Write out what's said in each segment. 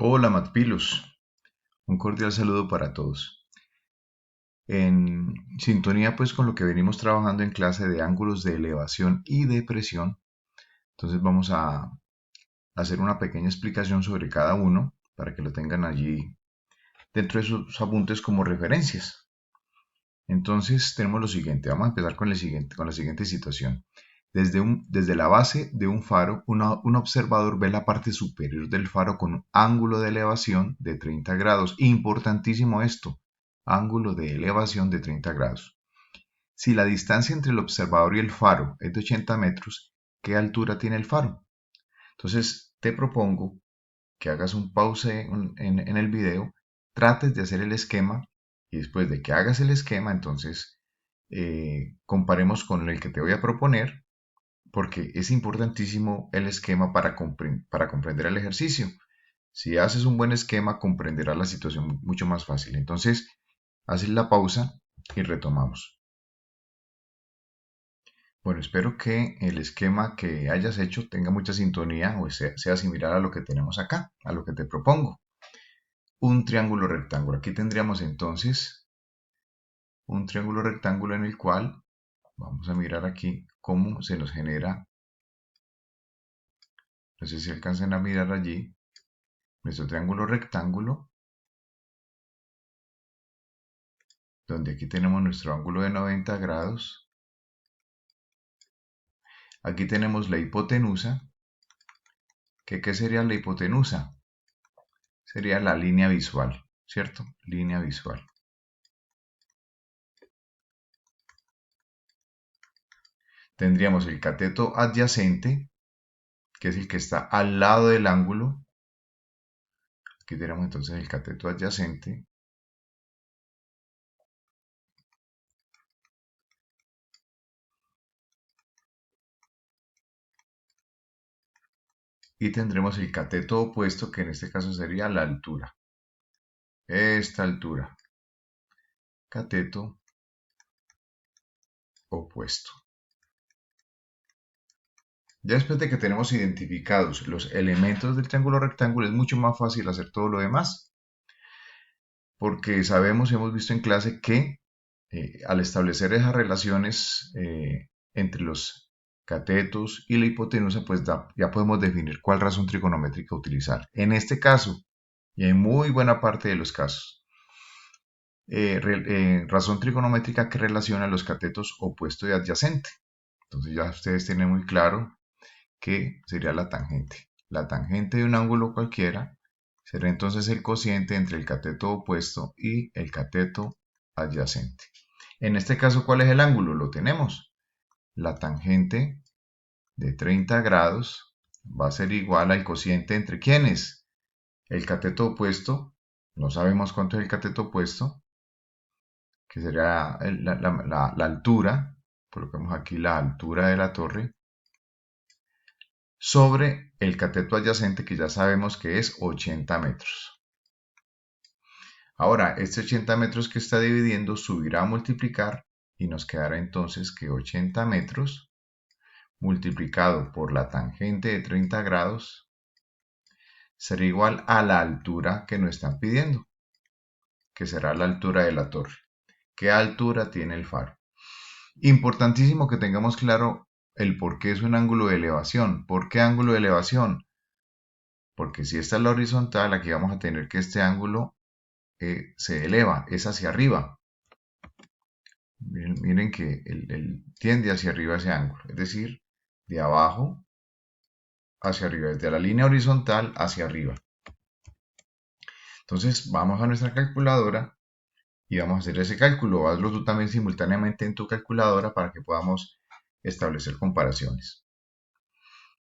Hola Matpilos, un cordial saludo para todos. En sintonía pues con lo que venimos trabajando en clase de ángulos de elevación y depresión, entonces vamos a hacer una pequeña explicación sobre cada uno para que lo tengan allí dentro de sus apuntes como referencias. Entonces tenemos lo siguiente, vamos a empezar con la siguiente situación. Desde la base de un faro, un observador ve la parte superior del faro con un ángulo de elevación de 30 grados. Importantísimo esto, ángulo de elevación de 30 grados. Si la distancia entre el observador y el faro es de 80 metros, ¿qué altura tiene el faro? Entonces te propongo que hagas un pause en el video, trates de hacer el esquema y después de que hagas el esquema, entonces comparemos con el que te voy a proponer porque es importantísimo el esquema para comprender el ejercicio. Si haces un buen esquema, comprenderás la situación mucho más fácil. Entonces, haces la pausa y retomamos. Bueno, espero que el esquema que hayas hecho tenga mucha sintonía o sea similar a lo que tenemos acá, a lo que te propongo. Un triángulo rectángulo. Aquí tendríamos entonces un triángulo rectángulo en el cual vamos a mirar aquí cómo se nos genera. No sé si alcanzan a mirar allí nuestro triángulo rectángulo, donde aquí tenemos nuestro ángulo de 90 grados. Aquí tenemos la hipotenusa. ¿Qué sería la hipotenusa? Sería la línea visual, ¿cierto? Línea visual. Tendríamos el cateto adyacente, que es el que está al lado del ángulo. Aquí tenemos entonces el cateto adyacente. Y tendremos el cateto opuesto, que en este caso sería la altura. Esta altura. Cateto opuesto. Ya después de que tenemos identificados los elementos del triángulo rectángulo, es mucho más fácil hacer todo lo demás. Porque sabemos, hemos visto en clase que al establecer esas relaciones entre los catetos y la hipotenusa, pues ya podemos definir cuál razón trigonométrica utilizar. En este caso, y en muy buena parte de los casos, razón trigonométrica que relaciona los catetos opuesto y adyacente. Entonces ya ustedes tienen muy claro que sería la tangente. La tangente de un ángulo cualquiera será entonces el cociente entre el cateto opuesto y el cateto adyacente. En este caso, ¿cuál es el ángulo? Lo tenemos. La tangente de 30 grados va a ser igual al cociente entre ¿quiénes? El cateto opuesto. No sabemos cuánto es el cateto opuesto, que será la altura. Colocamos aquí la altura de la torre sobre el cateto adyacente, que ya sabemos que es 80 metros. Ahora, este 80 metros que está dividiendo subirá a multiplicar y nos quedará entonces que 80 metros multiplicado por la tangente de 30 grados será igual a la altura que nos están pidiendo, que será la altura de la torre. ¿Qué altura tiene el faro? Importantísimo que tengamos claro el por qué es un ángulo de elevación. ¿Por qué ángulo de elevación? Porque si esta es la horizontal, aquí vamos a tener que este ángulo se eleva, es hacia arriba. Miren que tiende hacia arriba ese ángulo, es decir, de abajo hacia arriba, desde la línea horizontal hacia arriba. Entonces vamos a nuestra calculadora y vamos a hacer ese cálculo. Hazlo tú también simultáneamente en tu calculadora para que podamos establecer comparaciones.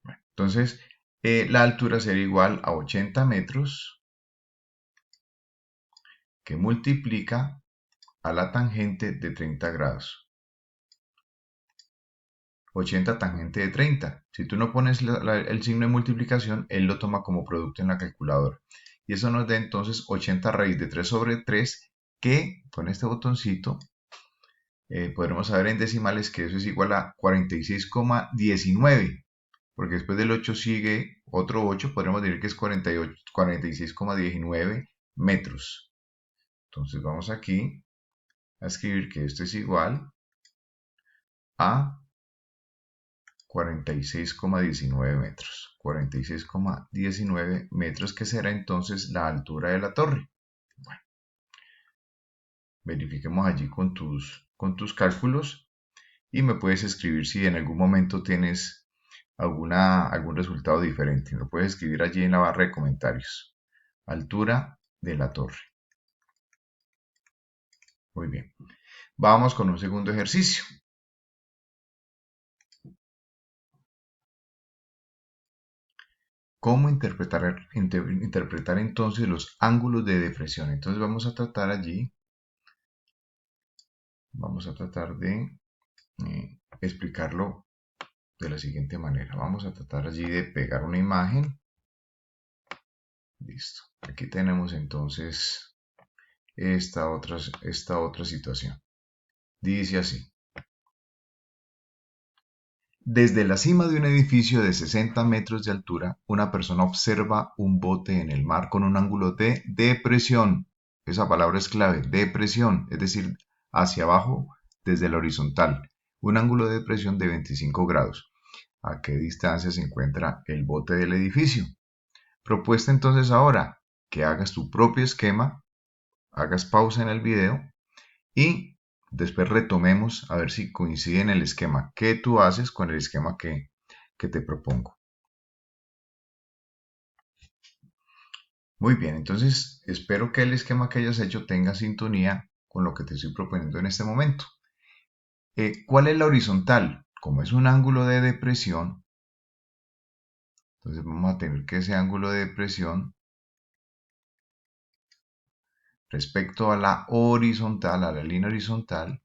Bueno, entonces, la altura sería igual a 80 metros que multiplica a la tangente de 30 grados. 80 tangente de 30. Si tú no pones el signo de multiplicación, él lo toma como producto en la calculadora. Y eso nos da entonces 80 raíz de 3 sobre 3, que con este botoncito podremos saber en decimales que eso es igual a 46,19. porque después del 8 sigue otro 8, podríamos decir que es 46,19 metros. Entonces vamos aquí a escribir que esto es igual a 46,19 metros. 46,19 metros, que será entonces la altura de la torre. Bueno, verifiquemos allí con tus cálculos y me puedes escribir si en algún momento tienes algún resultado diferente. Lo puedes escribir allí en la barra de comentarios. Altura de la torre. Muy bien. Vamos con un segundo ejercicio. ¿Cómo interpretar entonces los ángulos de depresión? Entonces vamos a tratar allí, vamos a tratar de explicarlo de la siguiente manera. Vamos a tratar allí de pegar una imagen. Listo. Aquí tenemos entonces esta otra situación. Dice así. Desde la cima de un edificio de 60 metros de altura, una persona observa un bote en el mar con un ángulo de depresión. Esa palabra es clave, depresión, es decir, hacia abajo desde la horizontal. Un ángulo de depresión de 25 grados. ¿A qué distancia se encuentra el bote del edificio? Propuesta entonces ahora que hagas tu propio esquema, hagas pausa en el video y después retomemos a ver si coincide en el esquema que tú haces con el esquema que te propongo. Muy bien, entonces espero que el esquema que hayas hecho tenga sintonía con lo que te estoy proponiendo en este momento. ¿Cuál es la horizontal? Como es un ángulo de depresión, entonces vamos a tener que ese ángulo de depresión respecto a la horizontal, a la línea horizontal,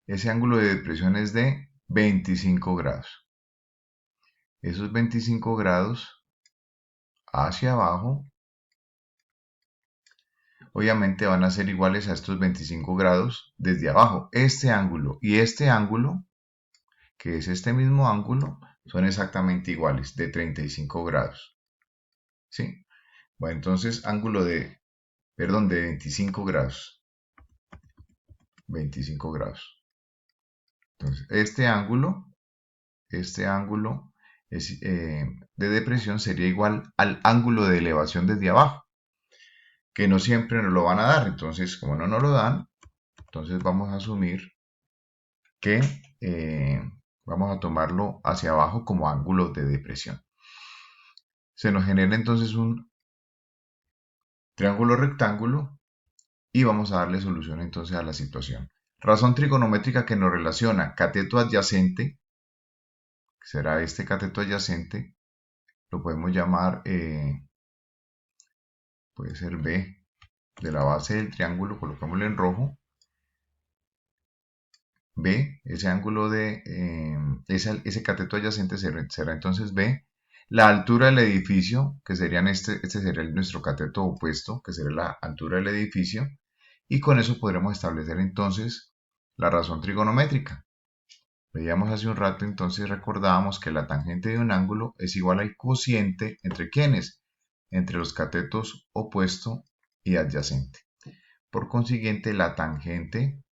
ese ángulo de depresión es de 25 grados. Esos 25 grados hacia abajo, obviamente van a ser iguales a estos 25 grados desde abajo. Este ángulo y este ángulo, que es este mismo ángulo, son exactamente iguales, de 35 grados. ¿Sí? Bueno, entonces ángulo de 25 grados. 25 grados. Entonces, este ángulo de depresión sería igual al ángulo de elevación desde abajo, que no siempre nos lo van a dar. Entonces, como no nos lo dan, entonces vamos a asumir que vamos a tomarlo hacia abajo como ángulo de depresión. Se nos genera entonces un triángulo rectángulo y vamos a darle solución entonces a la situación. Razón trigonométrica que nos relaciona cateto adyacente, que será este cateto adyacente, lo podemos llamar, puede ser B, de la base del triángulo, colocámoslo en rojo. B, ese ángulo de ese cateto adyacente será entonces B. La altura del edificio, que serían este sería nuestro cateto opuesto, que sería la altura del edificio, y con eso podremos establecer entonces la razón trigonométrica. Veíamos hace un rato, entonces recordábamos que la tangente de un ángulo es igual al cociente entre ¿quiénes? Entre los catetos opuesto y adyacente. Por consiguiente, la tangente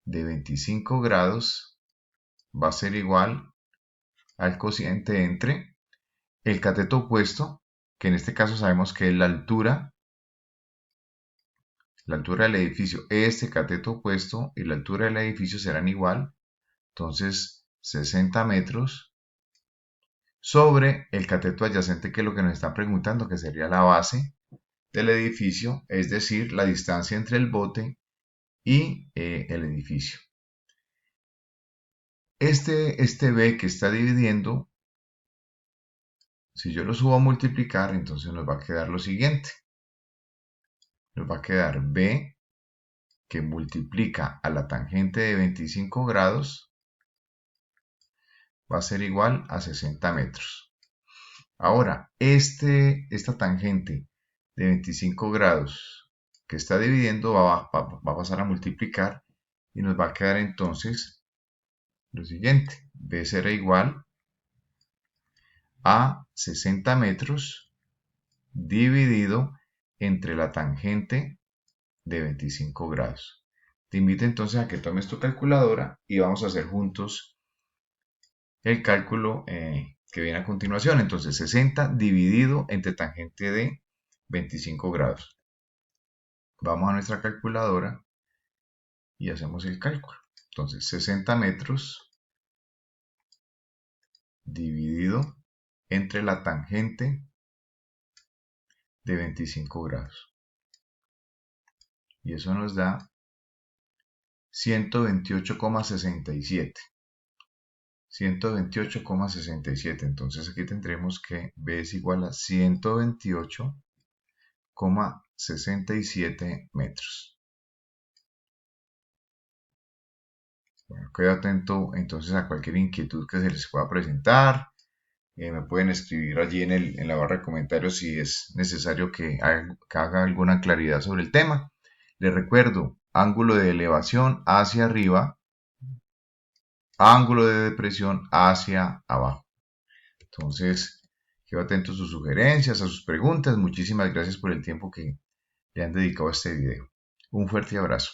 de 25 grados va a ser igual al cociente entre el cateto opuesto, que en este caso sabemos que es la altura del edificio. Este cateto opuesto y la altura del edificio serán igual, entonces 60 metros sobre el cateto adyacente, que es lo que nos están preguntando, que sería la base del edificio, es decir, la distancia entre el bote y el edificio. Este B que está dividiendo, si yo lo subo a multiplicar, entonces nos va a quedar lo siguiente. Nos va a quedar B que multiplica a la tangente de 25 grados va a ser igual a 60 metros. Ahora, esta tangente de 25 grados que está dividiendo va a pasar a multiplicar y nos va a quedar entonces lo siguiente. B será igual a 60 metros dividido entre la tangente de 25 grados. Te invito entonces a que tomes tu calculadora y vamos a hacer juntos el cálculo que viene a continuación. Entonces 60 dividido entre tangente de 25 grados. Vamos a nuestra calculadora y hacemos el cálculo. Entonces 60 metros dividido entre la tangente de 25 grados. Y eso nos da 128,67. 128,67. Entonces aquí tendremos que B es igual a 128,67 metros. Bueno, quedo atento entonces a cualquier inquietud que se les pueda presentar. Me pueden escribir allí en la barra de comentarios si es necesario que haga alguna claridad sobre el tema. Les recuerdo, ángulo de elevación hacia arriba, ángulo de depresión hacia abajo. Entonces, quedo atento a sus sugerencias, a sus preguntas. Muchísimas gracias por el tiempo que le han dedicado a este video. Un fuerte abrazo.